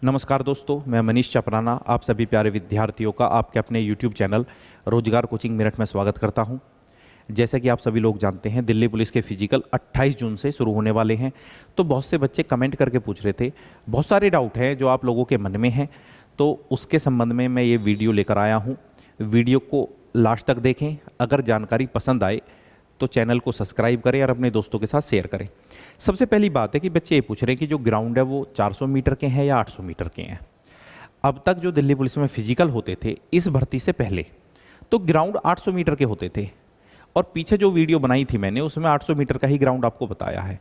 नमस्कार दोस्तों, मैं मनीष चपराना आप सभी प्यारे विद्यार्थियों का आपके अपने YouTube चैनल रोजगार कोचिंग मेरठ में स्वागत करता हूं। जैसा कि आप सभी लोग जानते हैं, दिल्ली पुलिस के फिजिकल 28 जून से शुरू होने वाले हैं। तो बहुत से बच्चे कमेंट करके पूछ रहे थे, बहुत सारे डाउट हैं जो आप लोगों के मन में हैं, तो उसके संबंध में मैं ये वीडियो लेकर आया हूँ। वीडियो को लास्ट तक देखें। अगर जानकारी पसंद आए तो चैनल को सब्सक्राइब करें और अपने दोस्तों के साथ शेयर करें। सबसे पहली बात है कि बच्चे ये पूछ रहे हैं कि जो ग्राउंड है वो 400 मीटर के हैं या 800 मीटर के हैं। अब तक जो दिल्ली पुलिस में फिजिकल होते थे इस भर्ती से पहले, तो ग्राउंड 800 मीटर के होते थे, और पीछे जो वीडियो बनाई थी मैंने उसमें 800 मीटर का ही ग्राउंड आपको बताया है।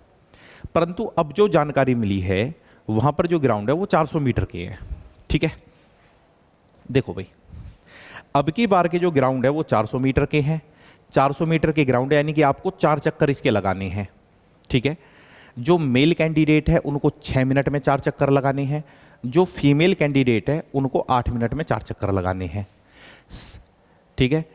परंतु अब जो जानकारी मिली है वहाँ पर जो ग्राउंड है वो 400 मीटर के हैं। ठीक है, देखो भाई, अब की बार के जो ग्राउंड है वो 400 मीटर के हैं। 400 मीटर के ग्राउंड है, यानी कि आपको 4 चक्कर इसके लगाने हैं। ठीक है, जो मेल कैंडिडेट है उनको 6 मिनट में 4 चक्कर लगाने हैं, जो फीमेल कैंडिडेट है उनको 8 मिनट में 4 चक्कर लगाने हैं। ठीक है,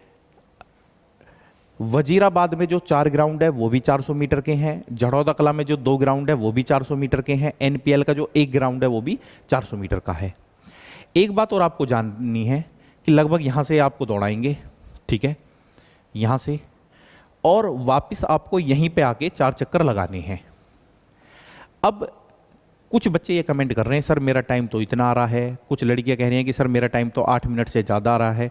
वजीराबाद में जो 4 ग्राउंड है वो भी 400 मीटर के हैं। जड़ौदा कला में जो 2 ग्राउंड है वो भी 400 मीटर के हैं। एनपीएल का जो 1 ग्राउंड है वो भी 400 मीटर का है। एक बात और आपको जाननी है कि लगभग यहाँ से आपको दौड़ाएंगे, ठीक है, यहाँ से, और वापस आपको यहीं पे आके 4 चक्कर लगाने हैं। अब कुछ बच्चे ये कमेंट कर रहे हैं, सर मेरा टाइम तो इतना आ रहा है। कुछ लड़कियां कह रही हैं कि सर मेरा टाइम तो 8 मिनट से ज़्यादा आ रहा है।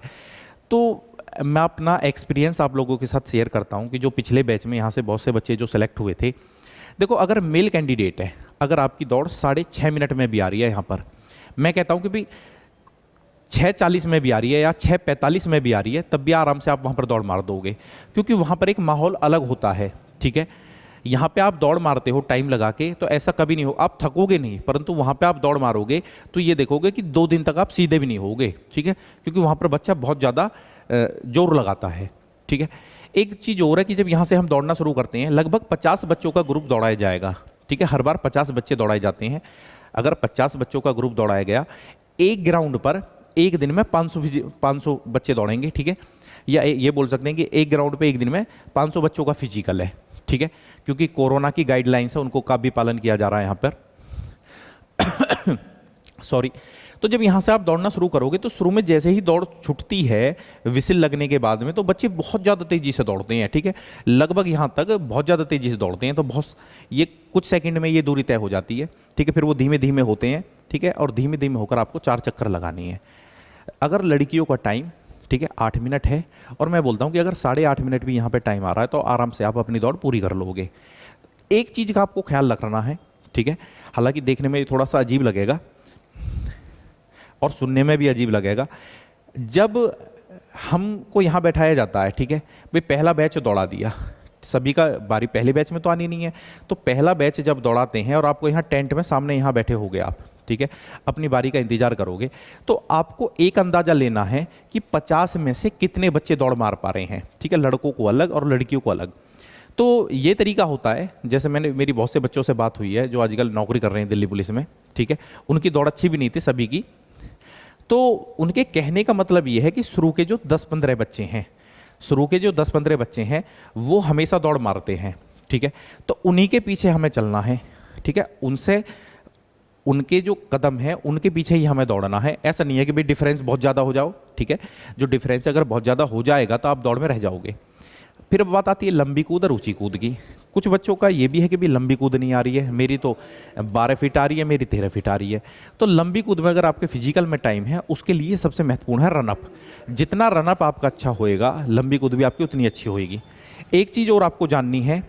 तो मैं अपना एक्सपीरियंस आप लोगों के साथ शेयर करता हूं कि जो पिछले बैच में यहाँ से बहुत से बच्चे जो सेलेक्ट हुए थे, देखो, अगर मेल कैंडिडेट है, अगर आपकी दौड़ 6.5 मिनट में भी आ रही है, यहाँ पर मैं कहता हूँ कि भाई 6:40 में भी आ रही है या 6:45 में भी आ रही है, तब भी आराम से आप वहाँ पर दौड़ मार दोगे, क्योंकि वहाँ पर एक माहौल अलग होता है। ठीक है, यहाँ पे आप दौड़ मारते हो टाइम लगा के तो ऐसा कभी नहीं हो, आप थकोगे नहीं, परंतु वहाँ पे आप दौड़ मारोगे तो ये देखोगे कि 2 दिन तक आप सीधे भी नहीं होगे। ठीक है, क्योंकि वहाँ पर बच्चा बहुत ज़्यादा जोर लगाता है। ठीक है, एक चीज़ और है कि जब यहाँ से हम दौड़ना शुरू करते हैं, लगभग 50 बच्चों का ग्रुप दौड़ाया जाएगा। ठीक है, हर बार 50 बच्चे दौड़ाए जाते हैं। अगर 50 बच्चों का ग्रुप दौड़ाया गया, एक ग्राउंड पर एक दिन में 500 बच्चे दौड़ेंगे। ठीक है, या ये बोल सकते हैं कि एक ग्राउंड पे एक दिन में 500 बच्चों का फिजिकल है। ठीक है, क्योंकि कोरोना की गाइडलाइंस है उनको का भी पालन किया जा रहा है यहाँ पर सॉरी। तो जब यहाँ से आप दौड़ना शुरू करोगे तो शुरू में जैसे ही दौड़ छूटती है विसिल लगने के बाद में, तो बच्चे बहुत ज़्यादा तेज़ी से दौड़ते हैं। ठीक है, लगभग यहाँ तक बहुत ज़्यादा तेज़ी से दौड़ते हैं, तो बहुत ये कुछ सेकंड में ये दूरी तय हो जाती है। ठीक है, फिर वो धीमे धीमे होते हैं। ठीक है, और धीमे धीमे होकर आपको 4 चक्कर लगाने हैं। अगर लड़कियों का टाइम, ठीक है, 8 मिनट है, और मैं बोलता हूँ कि अगर 8.5 मिनट भी यहाँ पे टाइम आ रहा है तो आराम से आप अपनी दौड़ पूरी कर लोगे। एक चीज़ का आपको ख्याल रखना है, ठीक है, हालांकि देखने में थोड़ा सा अजीब लगेगा और सुनने में भी अजीब लगेगा, जब हमको यहाँ बैठाया जाता है, ठीक है, भाई पहला बैच दौड़ा दिया, सभी का बारी पहले बैच में तो आनी नहीं है, तो पहला बैच जब दौड़ाते हैं और आपको यहाँ टेंट में सामने यहाँ बैठे होगे आप, ठीक है, अपनी बारी का इंतजार करोगे, तो आपको एक अंदाजा लेना है कि 50 में से कितने बच्चे दौड़ मार पा रहे हैं। ठीक है, लड़कों को अलग और लड़कियों को अलग। तो ये तरीका होता है, जैसे मेरी बहुत से बच्चों से बात हुई है जो आजकल नौकरी कर रहे हैं दिल्ली पुलिस में। ठीक है, उनकी दौड़ अच्छी भी नहीं थी सभी की, तो उनके कहने का मतलब ये है कि शुरू के जो 10-15 बच्चे हैं, शुरू के जो 10-15 बच्चे हैं वो हमेशा दौड़ मारते हैं। ठीक है, तो उन्हीं के पीछे हमें चलना है। ठीक है, उनसे उनके जो कदम है उनके पीछे ही हमें दौड़ना है। ऐसा नहीं है कि भाई डिफरेंस बहुत ज़्यादा हो जाओ। ठीक है, जो डिफरेंस अगर बहुत ज़्यादा हो जाएगा तो आप दौड़ में रह जाओगे। फिर बात आती है लंबी कूद और ऊंची कूद की। कुछ बच्चों का ये भी है कि भाई लंबी कूद नहीं आ रही है, मेरी तो 12 फीट आ रही है, मेरी 13 फीट आ रही है। तो लंबी कूद में अगर आपके फिजिकल में टाइम है, उसके लिए सबसे महत्वपूर्ण है रनअप। जितना रनअप आपका अच्छा होएगा, लंबी कूद भी आपकी उतनी अच्छी होएगी। एक चीज़ और आपको जाननी है,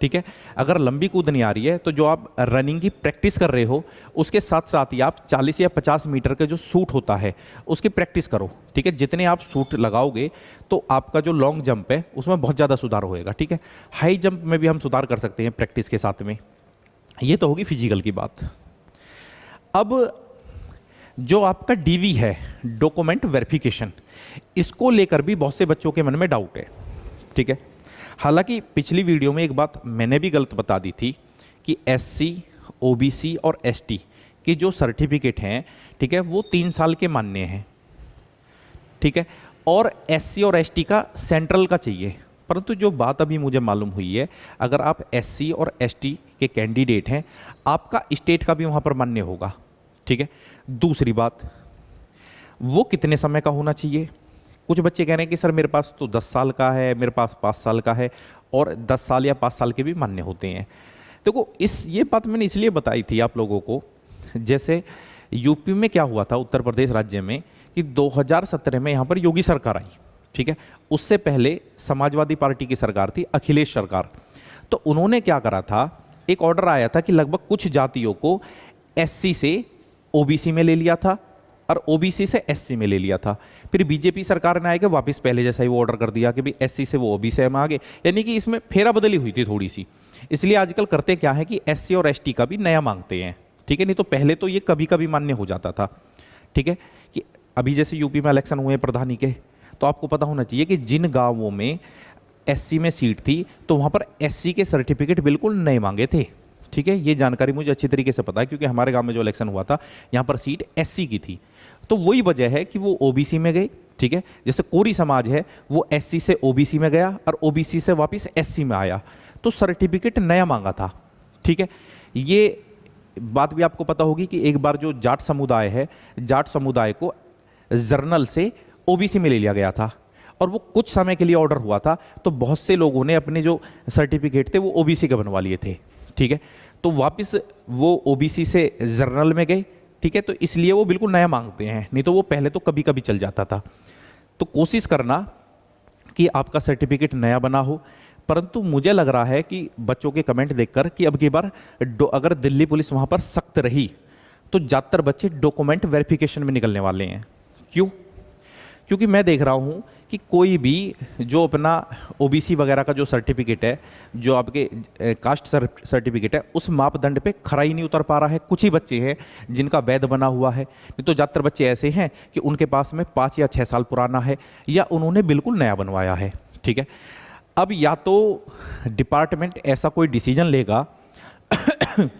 ठीक है, अगर लंबी कूद नहीं आ रही है तो जो आप रनिंग की प्रैक्टिस कर रहे हो उसके साथ साथ ही आप 40 या 50 मीटर का जो शूट होता है उसकी प्रैक्टिस करो। ठीक है, जितने आप शूट लगाओगे तो आपका जो लॉन्ग जंप है उसमें बहुत ज़्यादा सुधार होएगा। ठीक है, हाई जंप में भी हम सुधार कर सकते हैं प्रैक्टिस के साथ में। ये तो होगी फिजिकल की बात। अब जो आपका डीवी है, डॉक्यूमेंट वेरिफिकेशन, इसको लेकर भी बहुत से बच्चों के मन में डाउट है। ठीक है, हालांकि पिछली वीडियो में एक बात मैंने भी गलत बता दी थी कि एससी, ओबीसी और एसटी के जो सर्टिफिकेट हैं, ठीक है, वो 3 साल के मान्य हैं। ठीक है, और एससी और एसटी का सेंट्रल का चाहिए। परंतु जो बात अभी मुझे मालूम हुई है, अगर आप एससी और एसटी के कैंडिडेट हैं, आपका स्टेट का भी वहाँ पर मान्य होगा। ठीक है, दूसरी बात, वो कितने समय का होना चाहिए? कुछ बच्चे कह रहे हैं कि सर मेरे पास तो 10 साल का है, मेरे पास 5 साल का है, और 10 साल या 5 साल के भी मान्य होते हैं। देखो ये बात मैंने इसलिए बताई थी आप लोगों को, जैसे यूपी में क्या हुआ था, उत्तर प्रदेश राज्य में, कि 2017 में यहाँ पर योगी सरकार आई, ठीक है। उससे पहले समाजवादी पार्टी की सरकार थी, अखिलेश सरकार। तो उन्होंने क्या करा था, एक ऑर्डर आया था कि लगभग कुछ जातियों को एससी से ओबीसी में ले लिया था और ओबीसी से एससी में ले लिया था। फिर बीजेपी सरकार ने आके वापस पहले जैसा ही वो ऑर्डर कर दिया कि भाई एससी से वो ओबीसी में आ गए, यानी कि इसमें फेरा बदली हुई थी थोड़ी सी। इसलिए आजकल करते क्या है कि एससी और एसटी का भी नया मांगते हैं, ठीक है। नहीं तो पहले तो ये कभी कभी मान्य हो जाता था, ठीक है। कि अभी जैसे यूपी में इलेक्शन हुए प्रधानी के, तो आपको पता होना चाहिए कि जिन गाँवों में एससी में सीट थी तो वहाँ पर एससी के सर्टिफिकेट बिल्कुल नए मांगे थे, ठीक है। ये जानकारी मुझे अच्छी तरीके से पता है, क्योंकि हमारे गांव में जो इलेक्शन हुआ था यहाँ पर सीट एससी की थी। तो वही वजह है कि वो ओबीसी में गए, ठीक है। जैसे कोरी समाज है वो एससी से ओबीसी में गया और ओबीसी से वापस एससी में आया, तो सर्टिफिकेट नया मांगा था, ठीक है। ये बात भी आपको पता होगी कि एक बार जो जाट समुदाय है, जाट समुदाय को जर्नल से ओबीसी में ले लिया गया था, और वो कुछ समय के लिए ऑर्डर हुआ था, तो बहुत से लोगों ने अपने जो सर्टिफिकेट थे वो ओबीसी के बनवा लिए थे, ठीक है। तो वापस वो ओबीसी से जर्नल में गए, ठीक है। तो इसलिए वो बिल्कुल नया मांगते हैं, नहीं तो वो पहले तो कभी कभी चल जाता था। तो कोशिश करना कि आपका सर्टिफिकेट नया बना हो। परंतु मुझे लग रहा है कि बच्चों के कमेंट देखकर कि अब की बार अगर दिल्ली पुलिस वहाँ पर सख्त रही तो ज़्यादातर बच्चे डॉक्यूमेंट वेरिफिकेशन में निकलने वाले हैं। क्यों? क्योंकि मैं देख रहा हूँ कि कोई भी जो अपना ओबीसी वगैरह का जो सर्टिफिकेट है, जो आपके कास्ट सर्टिफिकेट है, उस मापदंड पे खरा ही नहीं उतर पा रहा है। कुछ ही बच्चे हैं जिनका वैध बना हुआ है, नहीं तो ज़्यादातर बच्चे ऐसे हैं कि उनके पास में 5 या 6 साल पुराना है या उन्होंने बिल्कुल नया बनवाया है, ठीक है। अब या तो डिपार्टमेंट ऐसा कोई डिसीजन लेगा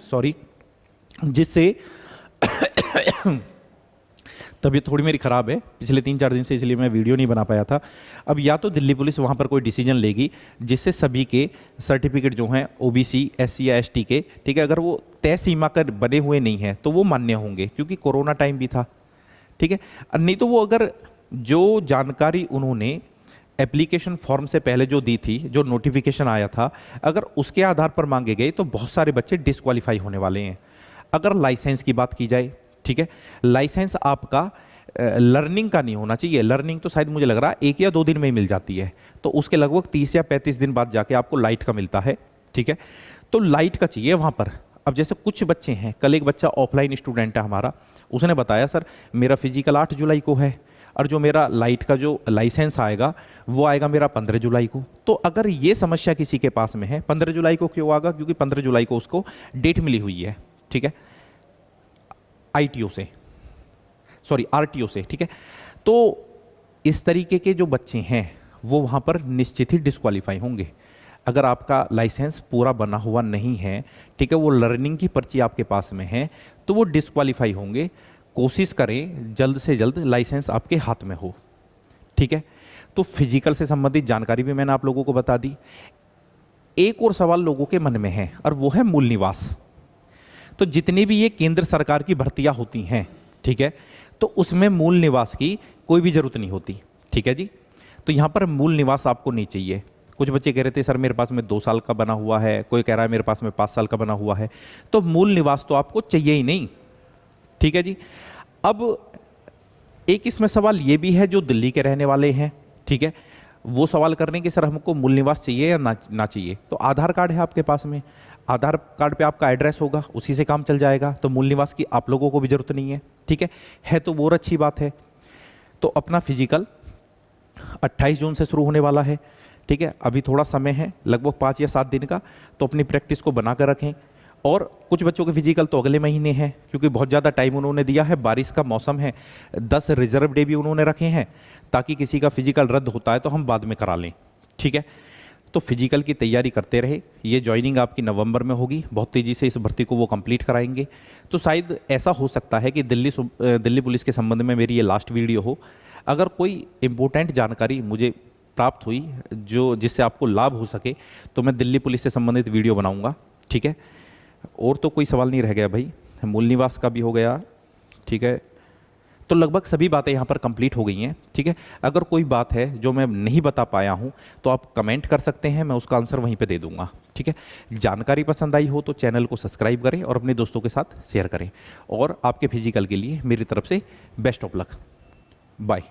सॉरी, जिससे तबीयत थोड़ी मेरी ख़राब है पिछले 3-4 दिन से, इसलिए मैं वीडियो नहीं बना पाया था। अब या तो दिल्ली पुलिस वहाँ पर कोई डिसीजन लेगी जिससे सभी के सर्टिफिकेट जो हैं ओबीसी, एससी या एसटी के, ठीक है, अगर वो तय सीमा कर बने हुए नहीं हैं तो वो मान्य होंगे, क्योंकि कोरोना टाइम भी था, ठीक है। नहीं तो वो अगर जो जानकारी उन्होंने एप्लीकेशन फॉर्म से पहले जो दी थी, जो नोटिफिकेशन आया था, अगर उसके आधार पर मांगे गए तो बहुत सारे बच्चे डिस्क्वालीफाई होने वाले हैं। अगर लाइसेंस की बात की जाए, ठीक है, लाइसेंस आपका लर्निंग का नहीं होना चाहिए। लर्निंग तो शायद मुझे लग रहा है 1 या 2 दिन में ही मिल जाती है, तो उसके लगभग 30 या 35 दिन बाद जाके आपको लाइट का मिलता है, ठीक है। तो लाइट का चाहिए वहाँ पर। अब जैसे कुछ बच्चे हैं, कल एक बच्चा ऑफलाइन स्टूडेंट है हमारा, उसने बताया सर मेरा फिजिकल 8 जुलाई को है और जो मेरा लाइट का जो लाइसेंस आएगा वो आएगा मेरा 15 जुलाई को। तो अगर ये समस्या किसी के पास में है, 15 जुलाई को क्यों आएगा? क्योंकि 15 जुलाई को उसको डेट मिली हुई है, ठीक है, आईटीओ से, सॉरी आरटीओ से, ठीक है। तो इस तरीके के जो बच्चे हैं वो वहाँ पर निश्चित ही डिस्क्वालीफाई होंगे। अगर आपका लाइसेंस पूरा बना हुआ नहीं है, ठीक है, वो लर्निंग की पर्ची आपके पास में है, तो वो डिस्क्वालीफाई होंगे। कोशिश करें जल्द से जल्द लाइसेंस आपके हाथ में हो, ठीक है। तो फिजिकल से संबंधित जानकारी भी मैंने आप लोगों को बता दी। एक और सवाल लोगों के मन में है और वो है मूल निवास। तो जितनी भी ये केंद्र सरकार की भर्तियां होती हैं, ठीक है, तो उसमें मूल निवास की कोई भी जरूरत नहीं होती, ठीक है जी। तो यहाँ पर मूल निवास आपको नहीं चाहिए। कुछ बच्चे कह रहे थे सर मेरे पास में 2 साल का बना हुआ है, कोई कह रहा है मेरे पास में 5 साल का बना हुआ है, तो मूल निवास तो आपको चाहिए ही नहीं, ठीक है जी। अब एक इसमें सवाल ये भी है जो दिल्ली के रहने वाले हैं, ठीक है, वो सवाल करने कि सर हमको मूल निवास चाहिए या ना चाहिए। तो आधार कार्ड है आपके पास में, आधार कार्ड पे आपका एड्रेस होगा, उसी से काम चल जाएगा, तो मूल निवास की आप लोगों को भी जरूरत नहीं है, ठीक है तो वो अच्छी बात है। तो अपना फिजिकल 28 जून से शुरू होने वाला है, ठीक है, अभी थोड़ा समय है, लगभग 5 या 7 दिन का, तो अपनी प्रैक्टिस को बना कर रखें। और कुछ बच्चों के फिजिकल तो अगले महीने हैं, क्योंकि बहुत ज़्यादा टाइम उन्होंने दिया है, बारिश का मौसम है, 10 रिजर्व डे भी उन्होंने रखे हैं, ताकि किसी का फिजिकल रद्द होता है तो हम बाद में करा लें, ठीक है। तो फिजिकल की तैयारी करते रहे। ये ज्वाइनिंग आपकी नवंबर में होगी, बहुत तेज़ी से इस भर्ती को वो कंप्लीट कराएंगे। तो शायद ऐसा हो सकता है कि दिल्ली पुलिस के संबंध में मेरी ये लास्ट वीडियो हो। अगर कोई इम्पोर्टेंट जानकारी मुझे प्राप्त हुई जो जिससे आपको लाभ हो सके, तो मैं दिल्ली पुलिस से संबंधित वीडियो बनाऊँगा, ठीक है। और तो कोई सवाल नहीं रह गया भाई, मूल निवास का भी हो गया, ठीक है। तो लगभग सभी बातें यहाँ पर कंप्लीट हो गई हैं, ठीक है। अगर कोई बात है जो मैं नहीं बता पाया हूँ तो आप कमेंट कर सकते हैं, मैं उसका आंसर वहीं पे दे दूंगा, ठीक है। जानकारी पसंद आई हो तो चैनल को सब्सक्राइब करें और अपने दोस्तों के साथ शेयर करें। और आपके फिजिकल के लिए मेरी तरफ से बेस्ट ऑफ लक। बाय।